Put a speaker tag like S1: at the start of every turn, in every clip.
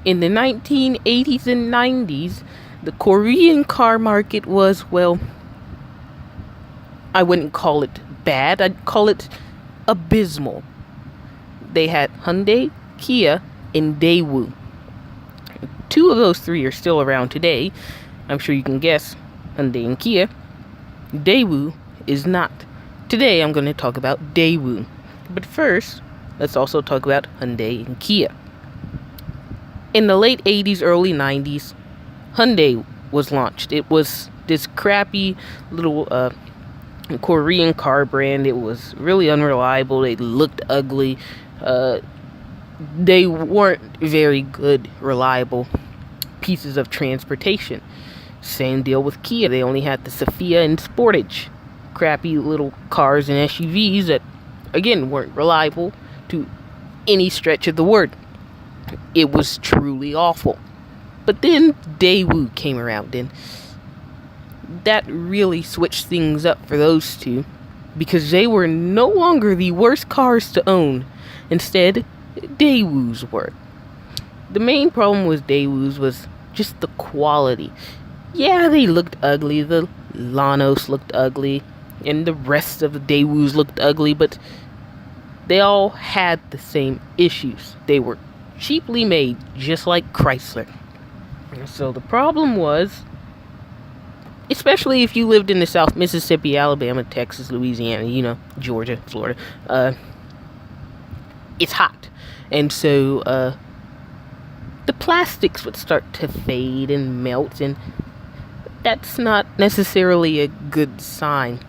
S1: In the 1980s and 90s, the Korean car market was, well, I wouldn't call it bad, I'd call it abysmal. They had Hyundai, Kia, and Daewoo. Two of those three are still around today. I'm sure you can guess Hyundai and Kia. Daewoo is not. Today I'm going to talk about Daewoo. But first, let's also talk about Hyundai and Kia. In the late 80s, early 90s, Hyundai was launched. It was this crappy little Korean car brand. It was really unreliable. They looked ugly. They weren't very good, reliable pieces of transportation. Same deal with Kia. They only had the Sophia and Sportage. Crappy little cars and SUVs that, again, weren't reliable to any stretch of the word. It was truly awful. But then Daewoo came around, and that really switched things up for those two, because they were no longer the worst cars to own. Instead, Daewoo's were. The main problem with Daewoo's was just the quality. Yeah, they looked ugly. The Lanos looked ugly, and the rest of the Daewoo's looked ugly, but they all had the same issues. They were cheaply made, just like Chrysler. So the problem was, especially if you lived in the South, Mississippi, Alabama, Texas, Louisiana, Georgia, Florida, it's hot. And so the plastics would start to fade and melt, and that's not necessarily a good sign.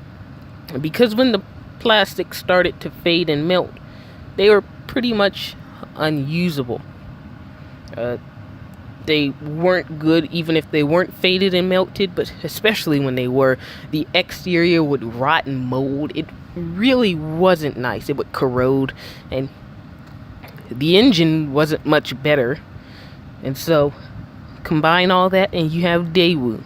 S1: Because when the plastics started to fade and melt, they were pretty much unusable. They weren't good even if they weren't faded and melted, but especially when they were, the exterior would rot and mold. It really wasn't nice. It would corrode, and the engine wasn't much better. And so combine all that and you have Daewoo.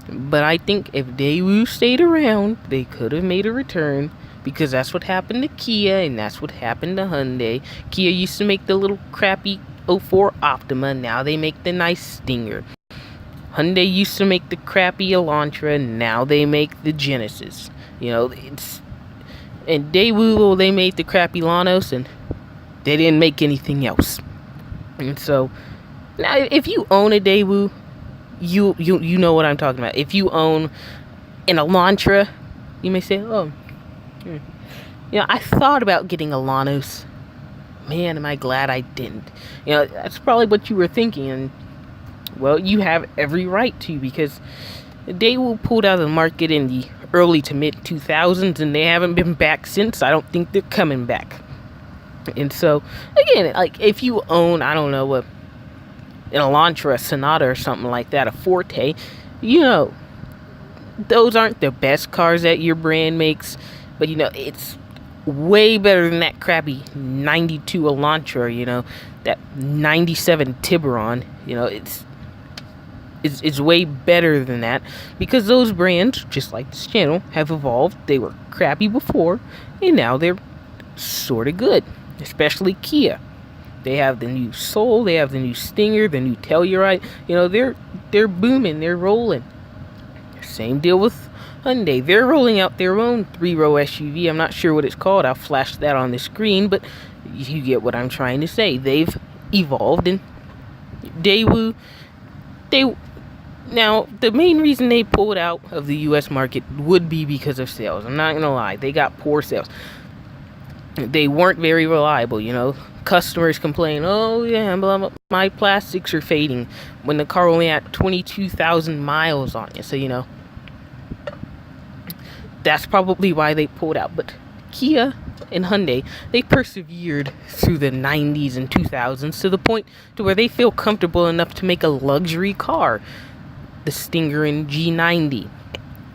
S1: But I think if Daewoo stayed around, they could have made a return, because that's what happened to Kia and that's what happened to Hyundai. Kia used to make the little crappy 04 Optima. Now they make the nice Stinger. Hyundai used to make the crappy Elantra. Now they make the Genesis. And Daewoo, well, they made the crappy Lanos, and they didn't make anything else. And so now, if you own a Daewoo, you know what I'm talking about. If you own an Elantra, you may say, I thought about getting a Lanos. Man, am I glad I didn't. That's probably what you were thinking, and well, you have every right to, because Daewoo pulled out of the market in the early to mid 2000s, and they haven't been back since. I don't think they're coming back. And so, again, like, if you own, I don't know, an Elantra, a Sonata, or something like that, a Forte, those aren't the best cars that your brand makes, but it's way better than that crappy 92 Elantra, that 97 Tiburon. It's way better than that, because those brands, just like this channel, have evolved. They were crappy before, and now they're sort of good. Especially Kia. They have the new Soul, they have the new Stinger, the new Telluride. They're booming, they're rolling. Same deal with Hyundai. They're rolling out their own 3-row SUV. I'm not sure what it's called. I'll flash that on the screen, but you get what I'm trying to say. They've evolved. And Daewoo, now, the main reason they pulled out of the US market would be because of sales. I'm not gonna lie, they got poor sales. They weren't very reliable. Customers complain, oh yeah, blah, blah, my plastics are fading, when the car only had 22,000 miles on it. So that's probably why they pulled out. But Kia and Hyundai, they persevered through the 90s and 2000s to the point to where they feel comfortable enough to make a luxury car, the Stinger and G90.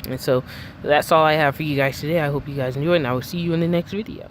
S1: And so that's all I have for you guys today. I hope you guys enjoyed, and I will see you in the next video.